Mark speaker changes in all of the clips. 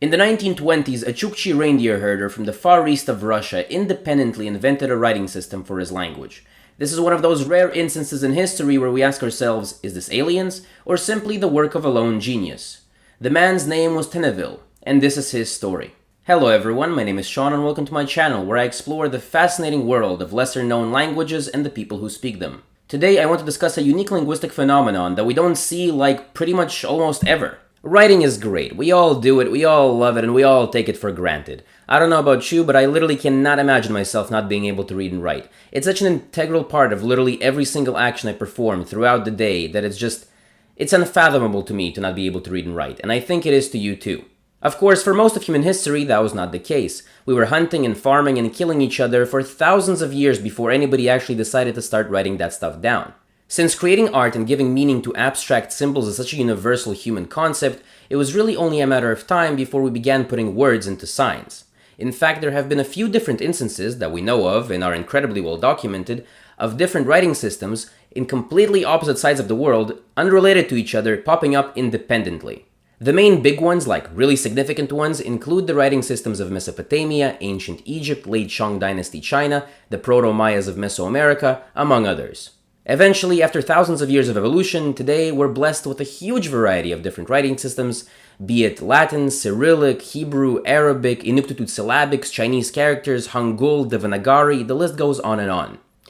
Speaker 1: In the 1920s, a Chukchi reindeer herder from the far east of Russia independently invented a writing system for his language. This is one of those rare instances in history where we ask ourselves, is this aliens, or simply the work of a lone genius? The man's name was Teneville, and this is his story. Hello everyone, my name is Sean and welcome to my channel where I explore the fascinating world of lesser-known languages and the people who speak them. Today I want to discuss a unique linguistic phenomenon that we don't see like pretty much almost ever. Writing is great. We all do it, we all love it, and we all take it for granted. I don't know about you, but I literally cannot imagine myself not being able to read and write. It's such an integral part of literally every single action I perform throughout the day that it's unfathomable to me to not be able to read and write, and I think it is to you too. Of course, for most of human history, that was not the case. We were hunting and farming and killing each other for thousands of years before anybody actually decided to start writing that stuff down. Since creating art and giving meaning to abstract symbols is such a universal human concept, it was really only a matter of time before we began putting words into signs. In fact, there have been a few different instances that we know of and are incredibly well documented of different writing systems in completely opposite sides of the world, unrelated to each other, popping up independently. The main big ones, like really significant ones, include the writing systems of Mesopotamia, ancient Egypt, late Shang Dynasty China, the Proto-Mayas of Mesoamerica, among others. Eventually, after thousands of years of evolution, today we're blessed with a huge variety of different writing systems, be it Latin, Cyrillic, Hebrew, Arabic, Inuktitut syllabics, Chinese characters, Hangul, Devanagari, the list goes on.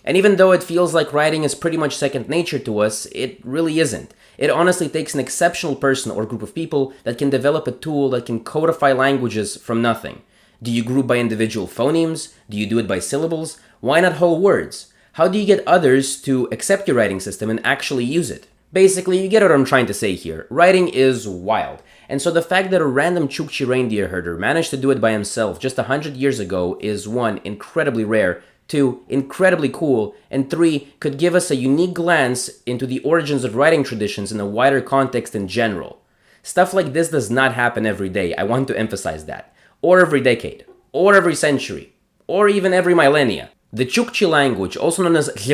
Speaker 1: And even though it feels like writing is pretty much second nature to us, it really isn't. It honestly takes an exceptional person or group of people that can develop a tool that can codify languages from nothing. Do you group by individual phonemes? Do you do it by syllables? Why not whole words? How do you get others to accept your writing system and actually use it? Basically, you get what I'm trying to say here. Writing is wild. And so the fact that a random Chukchi reindeer herder managed to do it by himself just 100 years ago is 1, incredibly rare, 2, incredibly cool, and 3, could give us a unique glance into the origins of writing traditions in a wider context in general. Stuff like this does not happen every day, I want to emphasize that. Or every decade. Or every century. Or even every millennia. The Chukchi language, also known as is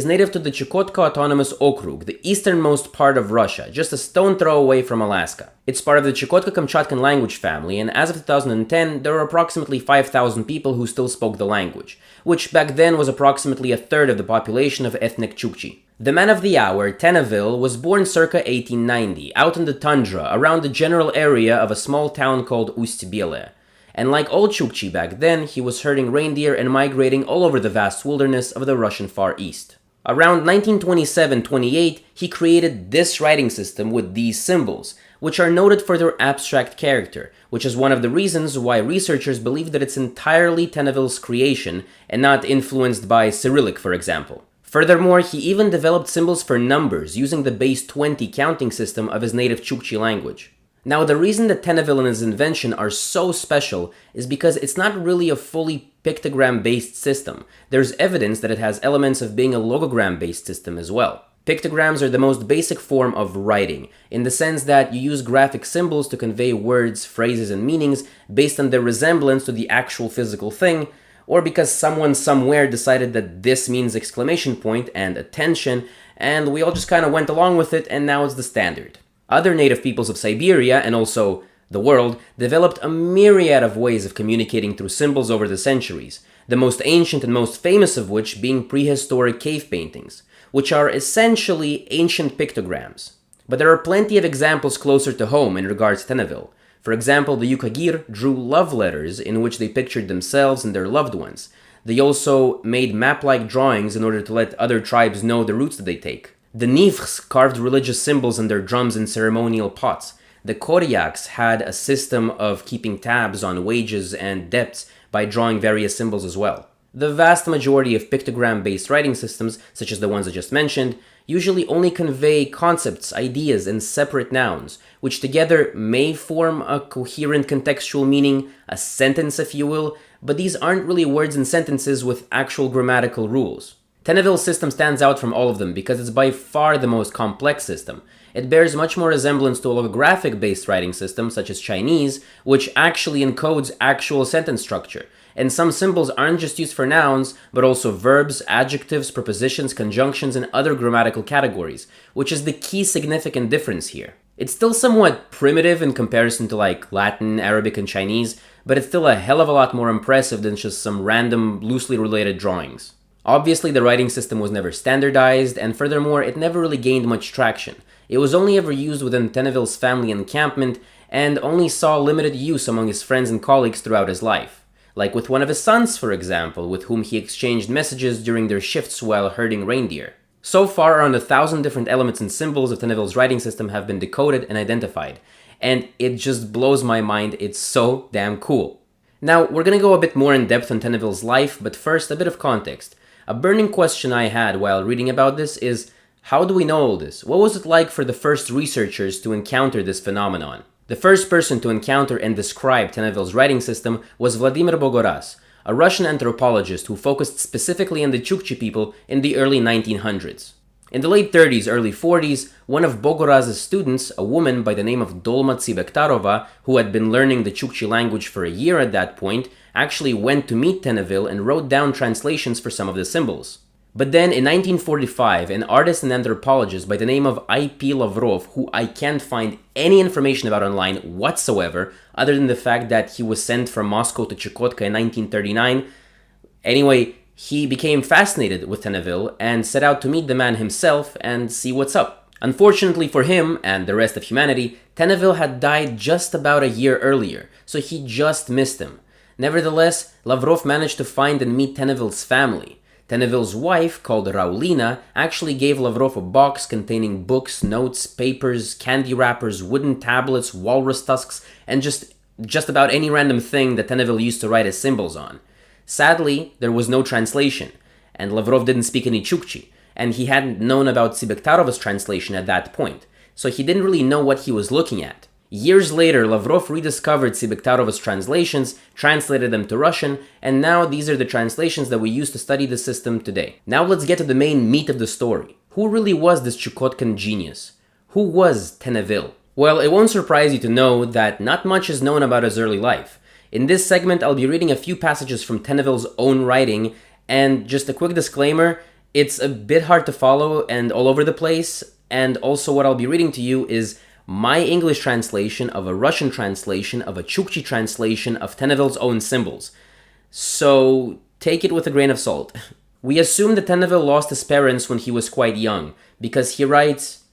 Speaker 1: native to the Chukotka Autonomous Okrug, the easternmost part of Russia, just a stone throw away from Alaska. It's part of the Chukotka-Kamchatkan language family, and as of 2010, there were approximately 5,000 people who still spoke the language, which back then was approximately a third of the population of ethnic Chukchi. The man of the hour, Teneville, was born circa 1890, out in the tundra, around the general area of a small town called Ust-Biele. And like all Chukchi back then, he was herding reindeer and migrating all over the vast wilderness of the Russian Far East. Around 1927-28, he created this writing system with these symbols, which are noted for their abstract character, which is one of the reasons why researchers believe that it's entirely Teneville's creation and not influenced by Cyrillic, for example. Furthermore, he even developed symbols for numbers using the base 20 counting system of his native Chukchi language. Now, the reason that Teneville and his invention are so special is because it's not really a fully pictogram-based system. There's evidence that it has elements of being a logogram-based system as well. Pictograms are the most basic form of writing, in the sense that you use graphic symbols to convey words, phrases, and meanings based on their resemblance to the actual physical thing, or because someone somewhere decided that this means exclamation point and attention, and we all just kind of went along with it, and now it's the standard. Other native peoples of Siberia, and also the world, developed a myriad of ways of communicating through symbols over the centuries, the most ancient and most famous of which being prehistoric cave paintings, which are essentially ancient pictograms. But there are plenty of examples closer to home in regards to Teneville. For example, the Yukagir drew love letters in which they pictured themselves and their loved ones. They also made map-like drawings in order to let other tribes know the routes that they take. The Nivkhs carved religious symbols in their drums in ceremonial pots. The Koryaks had a system of keeping tabs on wages and debts by drawing various symbols as well. The vast majority of pictogram-based writing systems, such as the ones I just mentioned, usually only convey concepts, ideas, and separate nouns, which together may form a coherent contextual meaning, a sentence if you will, but these aren't really words and sentences with actual grammatical rules. Teneville's system stands out from all of them because it's by far the most complex system. It bears much more resemblance to a logographic-based writing system such as Chinese, which actually encodes actual sentence structure. And some symbols aren't just used for nouns, but also verbs, adjectives, prepositions, conjunctions, and other grammatical categories, which is the key significant difference here. It's still somewhat primitive in comparison to like Latin, Arabic, and Chinese, but it's still a hell of a lot more impressive than just some random, loosely related drawings. Obviously, the writing system was never standardized, and furthermore, it never really gained much traction. It was only ever used within Tenneville's family encampment, and only saw limited use among his friends and colleagues throughout his life. Like with one of his sons, for example, with whom he exchanged messages during their shifts while herding reindeer. So far, around 1,000 different elements and symbols of Tenneville's writing system have been decoded and identified, and it just blows my mind. It's so damn cool. Now, we're gonna go a bit more in depth on Tenneville's life, but first, a bit of context. A burning question I had while reading about this is, how do we know all this? What was it like for the first researchers to encounter this phenomenon? The first person to encounter and describe Tenneville's writing system was Vladimir Bogoraz, a Russian anthropologist who focused specifically on the Chukchi people in the early 1900s. In the late 30s, early 40s, one of Bogoraz's students, a woman by the name of Dolma Tsibektarova, who had been learning the Chukchi language for a year at that point, actually went to meet Tenneville and wrote down translations for some of the symbols. But then in 1945, an artist and anthropologist by the name of I.P. Lavrov, who I can't find any information about online whatsoever, other than the fact that he was sent from Moscow to Chukotka in 1939. Anyway, he became fascinated with Tenneville and set out to meet the man himself and see what's up. Unfortunately for him, and the rest of humanity, Tenneville had died just about a year earlier, so he just missed him. Nevertheless, Lavrov managed to find and meet Tenneville's family. Tenneville's wife, called Raulina, actually gave Lavrov a box containing books, notes, papers, candy wrappers, wooden tablets, walrus tusks, and just about any random thing that Tenneville used to write his symbols on. Sadly, there was no translation, and Lavrov didn't speak any Chukchi, and he hadn't known about Tsibektarova's translation at that point, so he didn't really know what he was looking at. Years later, Lavrov rediscovered Tsibektarova's translations, translated them to Russian, and now these are the translations that we use to study the system today. Now let's get to the main meat of the story. Who really was this Chukotkan genius? Who was Tenneville? Well, it won't surprise you to know that not much is known about his early life. In this segment, I'll be reading a few passages from Tenneville's own writing, and just a quick disclaimer, it's a bit hard to follow and all over the place, and also what I'll be reading to you is my English translation of a Russian translation of a Chukchi translation of Tenneville's own symbols. So take it with a grain of salt. We assume that Tenneville lost his parents when he was quite young, because he writes,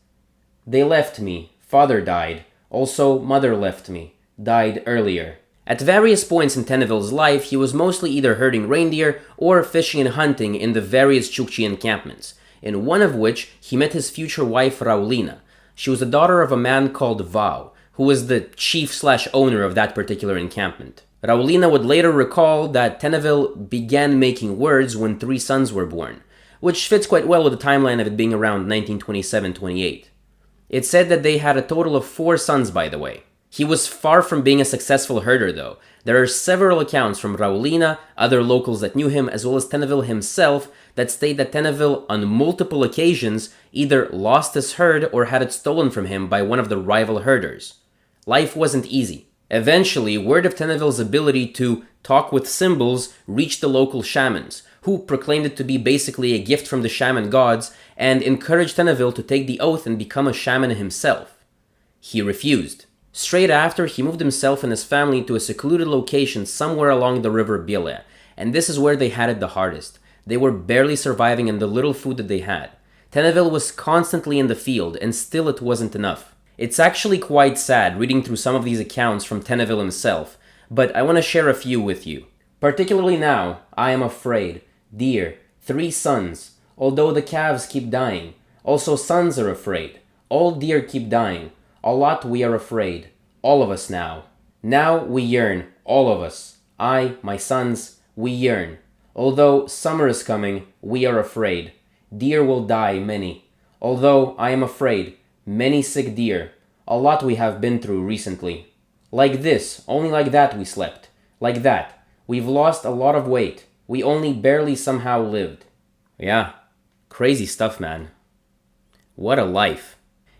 Speaker 1: "They left me, father died, also mother left me, died earlier." At various points in Tenneville's life, he was mostly either herding reindeer or fishing and hunting in the various Chukchi encampments, in one of which he met his future wife Raulina. She was the daughter of a man called Vau, who was the chief/owner of that particular encampment. Raulina would later recall that Tenneville began making words when 3 sons were born, which fits quite well with the timeline of it being around 1927-28. It said that they had a total of 4 sons, by the way. He was far from being a successful herder, though. There are several accounts from Raulina, other locals that knew him, as well as Tenneville himself, that state that Tenneville, on multiple occasions, either lost his herd or had it stolen from him by one of the rival herders. Life wasn't easy. Eventually, word of Tenneville's ability to talk with symbols reached the local shamans, who proclaimed it to be basically a gift from the shaman gods, and encouraged Tenneville to take the oath and become a shaman himself. He refused. Straight after, he moved himself and his family to a secluded location somewhere along the river Bielya, and this is where they had it the hardest. They were barely surviving on the little food that they had. Tenneville was constantly in the field, and still it wasn't enough. It's actually quite sad reading through some of these accounts from Tenneville himself, but I want to share a few with you. Particularly now, I am afraid. Dear, 3 sons, although the calves keep dying. Also sons are afraid. All deer keep dying. A lot we are afraid. All of us now. Now we yearn, all of us. I, my sons, we yearn. Although summer is coming, we are afraid. Deer will die, many. Although I am afraid, many sick deer. A lot we have been through recently. Like this, only like that we slept. Like that. We've lost a lot of weight. We only barely somehow lived. Yeah, crazy stuff, man. What a life.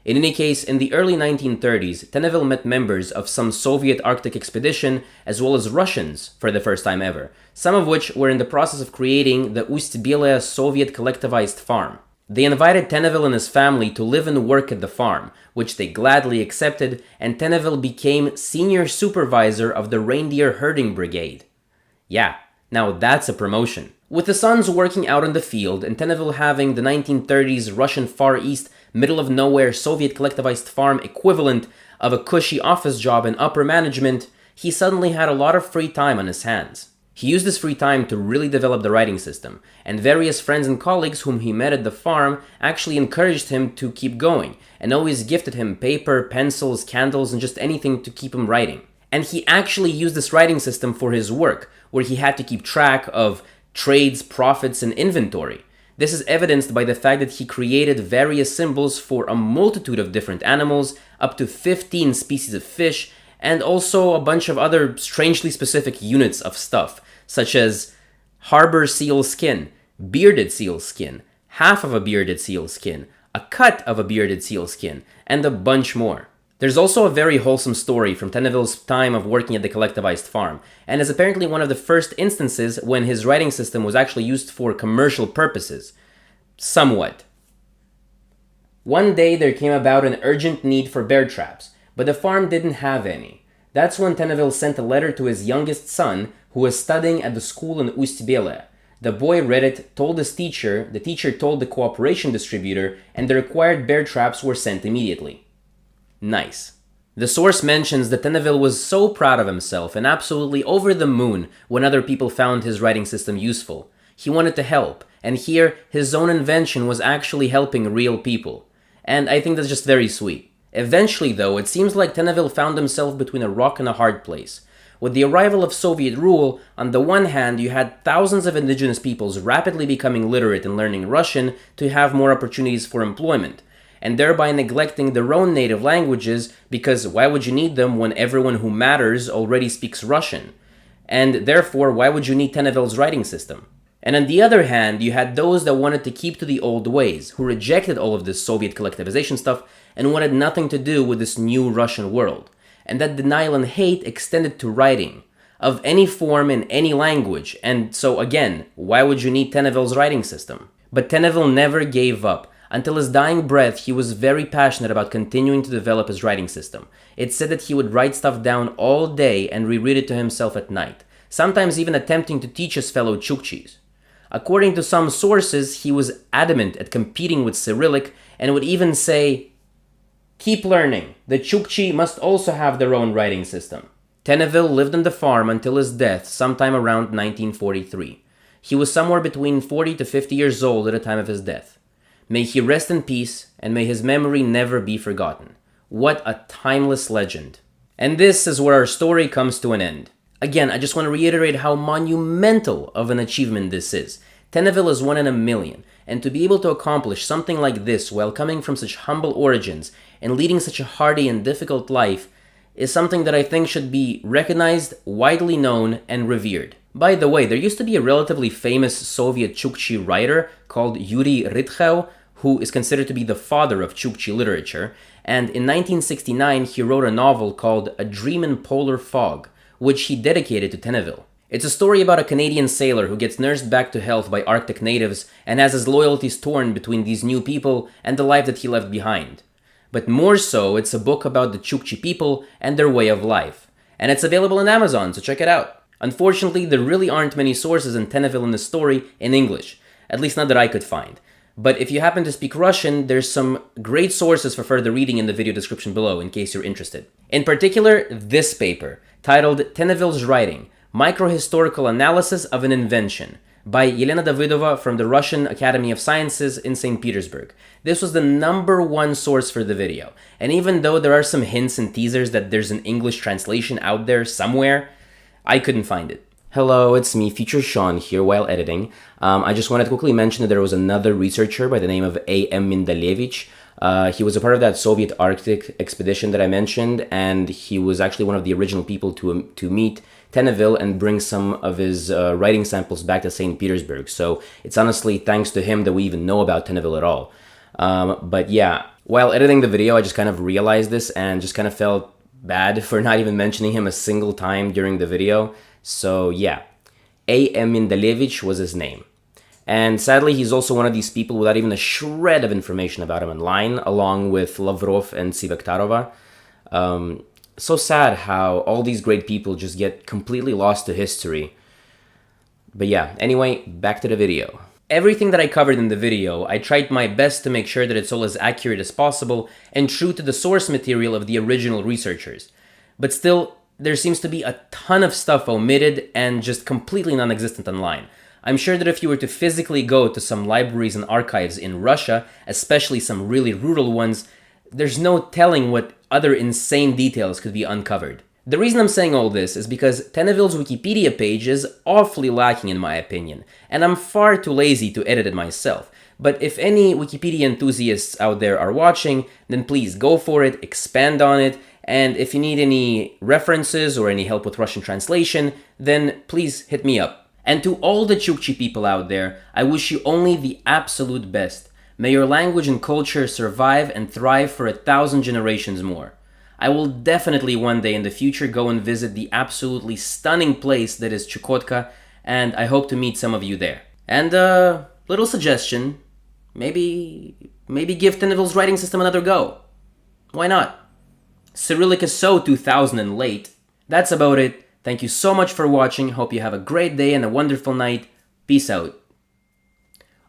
Speaker 1: In any case, in the early 1930s, Tenneville met members of some Soviet Arctic expedition, as well as Russians, for the first time ever, some of which were in the process of creating the Ust-Belaya Soviet collectivized farm. They invited Tennevel and his family to live and work at the farm, which they gladly accepted, and Tennevel became senior supervisor of the reindeer herding brigade. Yeah, now that's a promotion. With the sons working out in the field and Tennevel having the 1930s Russian Far East, middle of nowhere Soviet collectivized farm equivalent of a cushy office job in upper management, he suddenly had a lot of free time on his hands. He used this free time to really develop the writing system, and various friends and colleagues whom he met at the farm actually encouraged him to keep going, and always gifted him paper, pencils, candles, and just anything to keep him writing. And he actually used this writing system for his work, where he had to keep track of trades, profits, and inventory. This is evidenced by the fact that he created various symbols for a multitude of different animals, up to 15 species of fish, and also a bunch of other strangely specific units of stuff, such as harbor seal skin, bearded seal skin, half of a bearded seal skin, a cut of a bearded seal skin, and a bunch more. There's also a very wholesome story from Tennevel's time of working at the collectivized farm, and is apparently one of the first instances when his writing system was actually used for commercial purposes. Somewhat. One day there came about an urgent need for bear traps, but the farm didn't have any. That's when Tennevel sent a letter to his youngest son, who was studying at the school in Ust-Bela. The boy read it, told his teacher, the teacher told the cooperation distributor, and the required bear traps were sent immediately. Nice. The source mentions that Tennevel was so proud of himself and absolutely over the moon when other people found his writing system useful. He wanted to help, and here his own invention was actually helping real people. And I think that's just very sweet. Eventually, though, it seems like Tennevel found himself between a rock and a hard place. With the arrival of Soviet rule, on the one hand, you had thousands of indigenous peoples rapidly becoming literate and learning Russian to have more opportunities for employment, and thereby neglecting their own native languages because why would you need them when everyone who matters already speaks Russian? And therefore, why would you need Tennevel's writing system? And on the other hand, you had those that wanted to keep to the old ways, who rejected all of this Soviet collectivization stuff and wanted nothing to do with this new Russian world. And that denial and hate extended to writing, of any form in any language, and so again, why would you need Tennevel's writing system? But Tennevel never gave up. Until his dying breath, he was very passionate about continuing to develop his writing system. It's said that he would write stuff down all day and reread it to himself at night, sometimes even attempting to teach his fellow Chukchis. According to some sources, he was adamant at competing with Cyrillic and would even say, "Keep learning. The Chukchi must also have their own writing system." Tennevel lived on the farm until his death sometime around 1943. He was somewhere between 40 to 50 years old at the time of his death. May he rest in peace, and may his memory never be forgotten. What a timeless legend. And this is where our story comes to an end. Again, I just want to reiterate how monumental of an achievement this is. Tennevel is one in a million, and to be able to accomplish something like this while coming from such humble origins and leading such a hardy and difficult life is something that I think should be recognized, widely known, and revered. By the way, there used to be a relatively famous Soviet Chukchi writer called Yuri Ritchev, who is considered to be the father of Chukchi literature, and in 1969 he wrote a novel called A Dream in Polar Fog, which he dedicated to Tennevel. It's a story about a Canadian sailor who gets nursed back to health by Arctic natives and has his loyalties torn between these new people and the life that he left behind. But more so, it's a book about the Chukchi people and their way of life. And it's available on Amazon, so check it out. Unfortunately, there really aren't many sources in Tennevel in the story in English, at least not that I could find. But if you happen to speak Russian, there's some great sources for further reading in the video description below in case you're interested. In particular, this paper, titled Tennevel's Writing, Microhistorical Analysis of an Invention, by Yelena Davidova from the Russian Academy of Sciences in St. Petersburg. This was the #1 source for the video, and even though there are some hints and teasers that there's an English translation out there somewhere, I couldn't find it. Hello, it's me, Future Sean, here while editing. I just wanted to quickly mention that there was another researcher by the name of A.M. Mindalevich. He was a part of that Soviet Arctic expedition that I mentioned, and he was actually one of the original people to meet Tennevel and bring some of his writing samples back to St. Petersburg. So it's honestly thanks to him that we even know about Tennevel at all. But yeah, while editing the video, I just kind of realized this and just kind of felt bad for not even mentioning him a single time during the video. So yeah, A.M. Mindalevich was his name. And sadly, he's also one of these people without even a shred of information about him online, along with Lavrov and Sivaktarova. So sad how all these great people just get completely lost to history. But yeah, anyway, back to the video. Everything that I covered in the video, I tried my best to make sure that it's all as accurate as possible and true to the source material of the original researchers. But still, there seems to be a ton of stuff omitted and just completely non-existent online. I'm sure that if you were to physically go to some libraries and archives in Russia, especially some really rural ones, there's no telling what other insane details could be uncovered. The reason I'm saying all this is because Tenneville's Wikipedia page is awfully lacking in my opinion, and I'm far too lazy to edit it myself. But if any Wikipedia enthusiasts out there are watching, then please go for it, expand on it, and if you need any references or any help with Russian translation, then please hit me up. And to all the Chukchi people out there, I wish you only the absolute best. May your language and culture survive and thrive for 1,000 generations more. I will definitely one day in the future go and visit the absolutely stunning place that is Chukotka, and I hope to meet some of you there. And little suggestion, maybe give Tenneville's writing system another go. Why not? Cyrillic is so 2000 and late. That's about it. Thank you so much for watching. Hope you have a great day and a wonderful night. Peace out.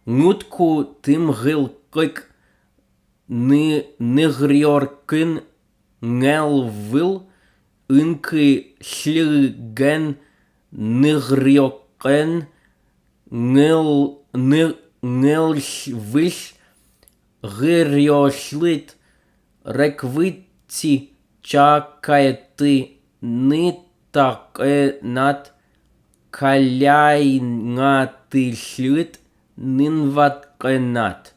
Speaker 1: Ngutku timgilkik nigriorkin ngelvil inki sligen nigrioken ngelvish girioslit rekviti chakaeti nitakenat kaляйнатышлит нинваткенат.